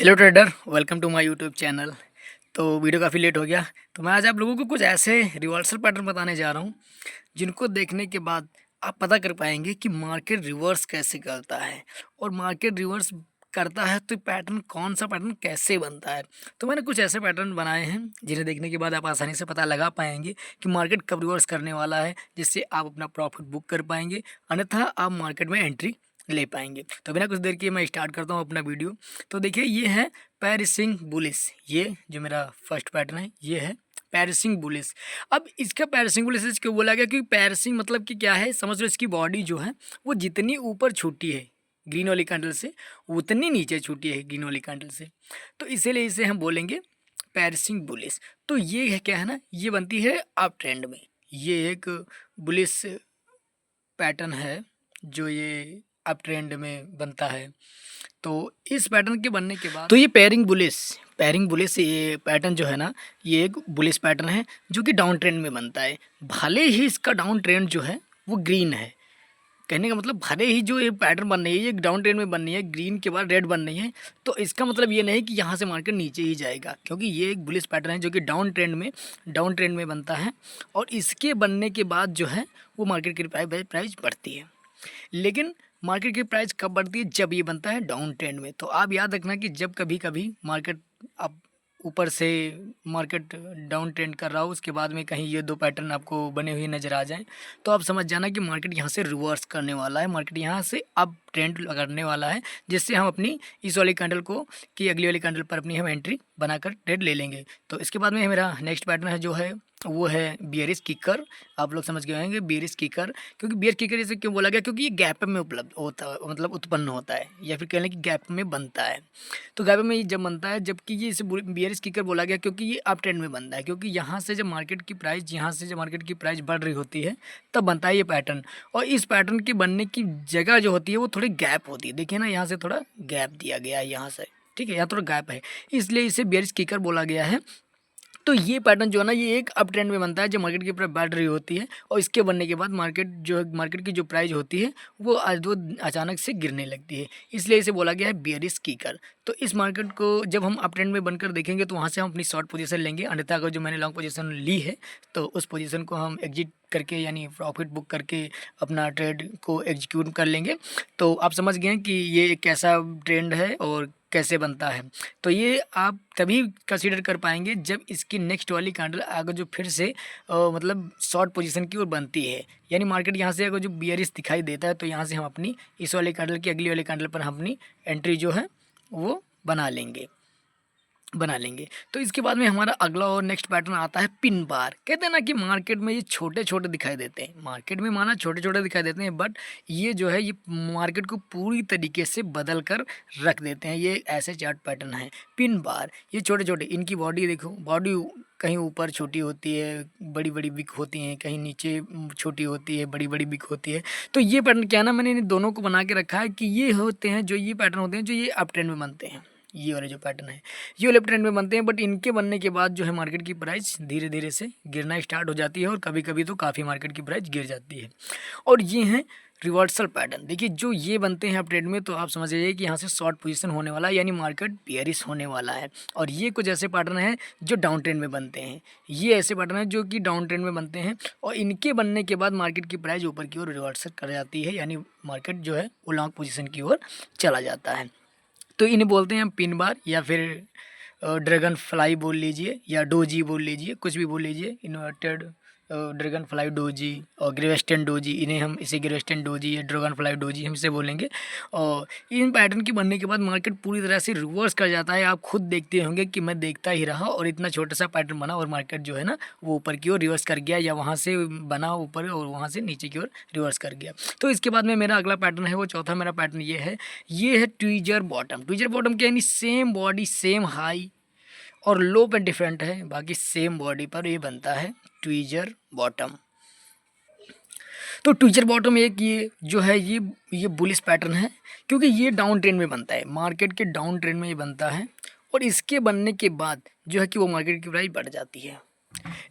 Hello trader, welcome to my YouTube channel. तो video काफ़ी late हो गया, तो मैं आज आप लोगों को कुछ ऐसे रिवर्सल पैटर्न बताने जा रहा हूँ जिनको देखने के बाद आप पता कर पाएंगे कि मार्केट रिवर्स कैसे करता है और मार्केट रिवर्स करता है तो पैटर्न कौन सा पैटर्न कैसे बनता है। तो मैंने कुछ ऐसे पैटर्न बनाए हैं जिन्हें देखने के बाद आप आसानी से पता लगा पाएंगे कि मार्केट कब रिवर्स करने वाला है, जिससे आप अपना प्रॉफिट बुक कर पाएंगे, अन्यथा आप मार्केट में एंट्री ले पाएंगे। तो बिना कुछ देर किए मैं स्टार्ट करता हूँ अपना वीडियो। तो देखिए, ये है पैरिसिंग बुलिस। ये जो मेरा फर्स्ट पैटर्न है ये है पैरिसिंग बुलिस। अब इसका पैरिसिंग बुलिस क्यों बोला गया? क्योंकि पैरिसिंग मतलब कि क्या है, समझ लो इसकी बॉडी जो है वो जितनी ऊपर छूटी है ग्रीन वाली कैंडल से, उतनी नीचे छूटी है ग्रीन वाली कैंडल से, तो इसीलिए इसे हम बोलेंगे पैरिसिंग बुलिस। तो ये है क्या है ना, ये बनती है अप ट्रेंड में। ये एक बुलिस पैटर्न है जो ये अप ट्रेंड में बनता है। तो इस पैटर्न के बनने के बाद तो ये पैरिंग बुलिस ये पैटर्न जो है ना, ये एक बुलिस पैटर्न है जो कि डाउन ट्रेंड में बनता है। भले ही इसका डाउन ट्रेंड जो है वो ग्रीन है, कहने का मतलब भले ही जो ये पैटर्न बन रही है ये डाउन ट्रेंड में बन रही है, ग्रीन के बाद रेड बन रही है, तो इसका मतलब ये नहीं कि यहाँ से मार्केट नीचे ही जाएगा, क्योंकि ये एक बुलिस पैटर्न है जो कि डाउन ट्रेंड में बनता है। और इसके बनने के बाद जो है वो मार्केट की प्राइस बढ़ती है। लेकिन मार्केट की प्राइस कब बढ़ती है? जब ये बनता है डाउन ट्रेंड में। तो आप याद रखना कि जब कभी कभी मार्केट अब ऊपर से मार्केट डाउन ट्रेंड कर रहा हो, उसके बाद में कहीं ये दो पैटर्न आपको बने हुए नज़र आ जाएं, तो आप समझ जाना कि मार्केट यहाँ से रिवर्स करने वाला है, मार्केट यहाँ से अब ट्रेंड करने वाला है, जिससे हम अपनी इस वाली कैंडल को कि अगली वाली कैंडल पर अपनी हम एंट्री बनाकर ट्रेड ले लेंगे। तो इसके बाद में मेरा नेक्स्ट पैटर्न है जो है वो है बियरिश किकर। आप लोग समझ गए होंगे बियरिश किकर, क्योंकि बियर किकर इसे क्यों बोला गया? क्योंकि ये गैप में उपलब्ध होता है, मतलब उत्पन्न होता है, या फिर कह लें कि गैप में बनता है। तो गैप में ये जब बनता है, जबकि ये इसे बियरिश किकर बोला गया क्योंकि ये अप ट्रेंड में बनता है, क्योंकि यहाँ से जब मार्केट की प्राइस बढ़ रही होती है तब बनता है ये पैटर्न। और इस पैटर्न के बनने की जगह जो होती है वो थोड़ी गैप होती है। देखिए ना, यहाँ से थोड़ा गैप दिया गया है यहाँ से, ठीक है, यहाँ थोड़ा गैप है, इसलिए इसे बियरिश किकर बोला गया है। तो ये पैटर्न जो है ना, ये एक अप ट्रेंड में बनता है जब मार्केट की प्राइस बढ़ रही होती है, और इसके बनने के बाद मार्केट की जो प्राइस होती है वो अचानक से गिरने लगती है, इसलिए इसे बोला गया है बियरिश किकर। तो इस मार्केट को जब हम अप ट्रेंड में बनकर देखेंगे तो वहाँ से हम अपनी शॉर्ट पोजीशन लेंगे, अन्यथा अगर जो मैंने लॉन्ग पोजीशन ली है तो उस पोजीशन को हम एग्जिट करके यानी प्रॉफिट बुक करके अपना ट्रेड को एग्जीक्यूट कर लेंगे। तो आप समझ गए हैं कि ये एक कैसा ट्रेंड है और कैसे बनता है। तो ये आप तभी कंसीडर कर पाएंगे जब इसकी नेक्स्ट वाली कैंडल अगर जो फिर से मतलब शॉर्ट पोजीशन की ओर बनती है, यानी मार्केट यहाँ से अगर जो बियरिश दिखाई देता है तो यहाँ से हम अपनी इस वाले कैंडल की अगली वाले कैंडल पर हम अपनी एंट्री जो है वो बना लेंगे। तो इसके बाद में हमारा अगला और नेक्स्ट पैटर्न आता है पिन बार। कहते हैं ना कि मार्केट में ये छोटे छोटे दिखाई देते हैं, मार्केट में माना छोटे छोटे दिखाई देते हैं, बट ये जो है ये मार्केट को पूरी तरीके से बदल कर रख देते हैं। ये ऐसे चार्ट पैटर्न है पिन बार। ये छोटे छोटे, इनकी बॉडी देखो, बॉडी कहीं ऊपर छोटी होती है, बड़ी बड़ी बिक होती हैं, कहीं नीचे छोटी होती है, बड़ी बड़ी बिक होती है। तो ये पैटर्न क्या है ना, मैंने इन दोनों को बना के रखा है कि ये होते हैं जो ये पैटर्न होते हैं जो ये अप ट्रेंड में बनते हैं। ये वाले जो पैटर्न है ये लेफ्ट ट्रेंड में बनते हैं, बट इनके बनने के बाद जो है मार्केट की प्राइस धीरे धीरे से गिरना स्टार्ट हो जाती है, और कभी कभी तो काफ़ी मार्केट की प्राइस गिर जाती है। और ये हैं रिवर्सल पैटर्न। देखिए, जो ये बनते हैं अप ट्रेंड में तो आप समझ जाइए कि यहाँ से शॉर्ट पोजीशन होने वाला है, यानी मार्केट बेयरिश होने वाला है। और ये कुछ ऐसे पैटर्न हैं जो डाउन ट्रेंड में बनते हैं, ये ऐसे पैटर्न हैं जो कि डाउन ट्रेंड में बनते हैं, और इनके बनने के बाद मार्केट की प्राइस ऊपर की ओर रिवर्सल कर जाती है, यानी मार्केट जो है वो लॉन्ग पोजीशन की ओर चला जाता है। तो इन्हें बोलते हैं हम पिन बार, या फिर ड्रैगन फ्लाई बोल लीजिए, या डोजी बोल लीजिए, कुछ भी बोल लीजिए। इन्वर्टेड ड्रैगन फ्लाई डोजी और ग्रेवेस्टन डोजी, इन्हें हम इसे ग्रेवेस्टन डोजी या ड्रैगन फ्लाई डोजी हम इसे बोलेंगे। और इन पैटर्न के बनने के बाद मार्केट पूरी तरह से रिवर्स कर जाता है। आप खुद देखते होंगे कि मैं देखता ही रहा और इतना छोटा सा पैटर्न बना और मार्केट जो है ना वो ऊपर की ओर रिवर्स कर गया, या वहाँ से बना ऊपर और वहाँ से नीचे की ओर रिवर्स कर गया। तो इसके बाद में मेरा अगला पैटर्न है, वो चौथा मेरा पैटर्न ये है ट्वीजर बॉटम। ट्वीजर बॉटम क्या, यानी सेम बॉडी सेम हाई और लो पे डिफरेंट है, बाकी सेम बॉडी पर ये बनता है ट्वीजर बॉटम। तो ट्वीजर बॉटम एक ये जो है ये बुलिश पैटर्न है, क्योंकि ये डाउन ट्रेंड में बनता है, मार्केट के डाउन ट्रेंड में ये बनता है, और इसके बनने के बाद जो है कि वो मार्केट की प्राइस बढ़ जाती है।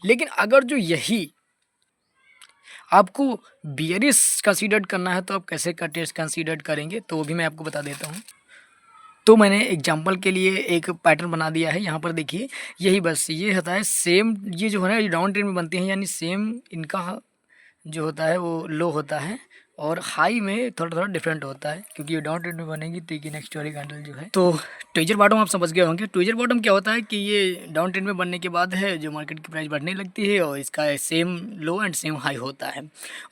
लेकिन अगर जो यही आपको बियरिश कंसीडर करना है तो आप कैसे का टेस्ट कंसीडर करेंगे, तो वो भी मैं आपको बता देता हूँ। तो मैंने एग्जांपल के लिए एक पैटर्न बना दिया है, यहाँ पर देखिए यही बस ये होता है सेम, ये जो है ना ये डाउन ट्रेंड में बनती हैं, यानी सेम इनका जो होता है वो लो होता है और हाई में थोड़ा थोड़ा डिफरेंट होता है, क्योंकि ये डाउन ट्रेंड में बनेगी तो ये नेक्स्ट वाली कैंडल जो है। तो ट्विजर बॉटम आप समझ गए होंगे। ट्विजर बॉटम क्या होता है कि ये डाउन ट्रेंड में बनने के बाद है जो मार्केट की प्राइस बढ़ने लगती है और इसका same low and same high होता है।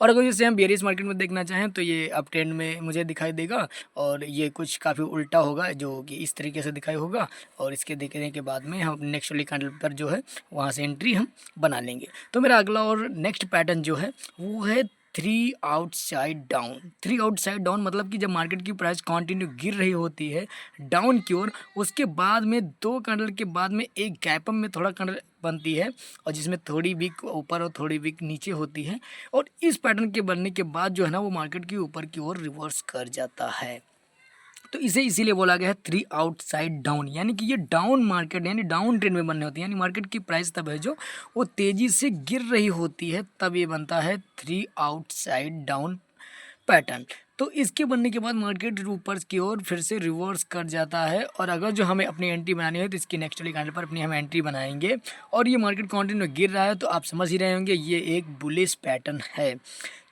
और अगर जैसे हम बेरियस मार्केट में देखना चाहें तो ये अप ट्रेंड में मुझे दिखाई देगा और ये कुछ काफ़ी उल्टा होगा जो कि इस तरीके से दिखाई होगा, और इसके देखने के बाद में हम नेक्स्ट वाली कैंडल पर जो है वहाँ से एंट्री हम बना लेंगे। तो मेरा अगला और नेक्स्ट पैटर्न जो है वो है three outside down. Three outside down मतलब कि जब मार्केट की प्राइस कंटिन्यू गिर रही होती है डाउन की ओर, उसके बाद में दो कैंडल के बाद में एक गैप अप में थोड़ा कैंडल बनती है और जिसमें थोड़ी वीक ऊपर और थोड़ी वीक नीचे होती है, और इस पैटर्न के बनने के बाद जो है ना वो मार्केट की ऊपर की ओर रिवर्स कर जाता है। तो इसे इसीलिए बोला गया है थ्री आउटसाइड डाउन, यानी कि ये डाउन मार्केट यानी डाउन ट्रेंड में बनने होती है, यानी मार्केट की प्राइस तब है जो वो तेज़ी से गिर रही होती है, तब ये बनता है थ्री आउटसाइड डाउन पैटर्न। तो इसके बनने के बाद मार्केट ऊपर की ओर फिर से रिवर्स कर जाता है, और अगर जो हमें अपनी एंट्री बनानी है तो इसकी नेक्स्ट वाली कैंडल पर अपनी हम एंट्री बनाएंगे। और ये मार्केट कंटिन्यू गिर रहा है तो आप समझ ही रहे होंगे ये एक बुलिश पैटर्न है।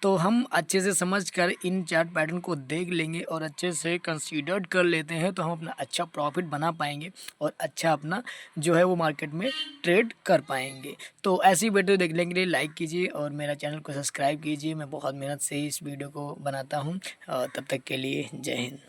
तो हम अच्छे से समझ कर इन चार्ट पैटर्न को देख लेंगे और अच्छे से कंसीडर्ड कर लेते हैं तो हम अपना अच्छा प्रॉफिट बना पाएंगे और अच्छा अपना जो है वो मार्केट में ट्रेड कर पाएंगे। तो ऐसी वीडियो देखने के लिए लाइक कीजिए और मेरा चैनल को सब्सक्राइब कीजिए। मैं बहुत मेहनत से इस वीडियो को बनाता हूँ। तब तक के लिए जय हिंद।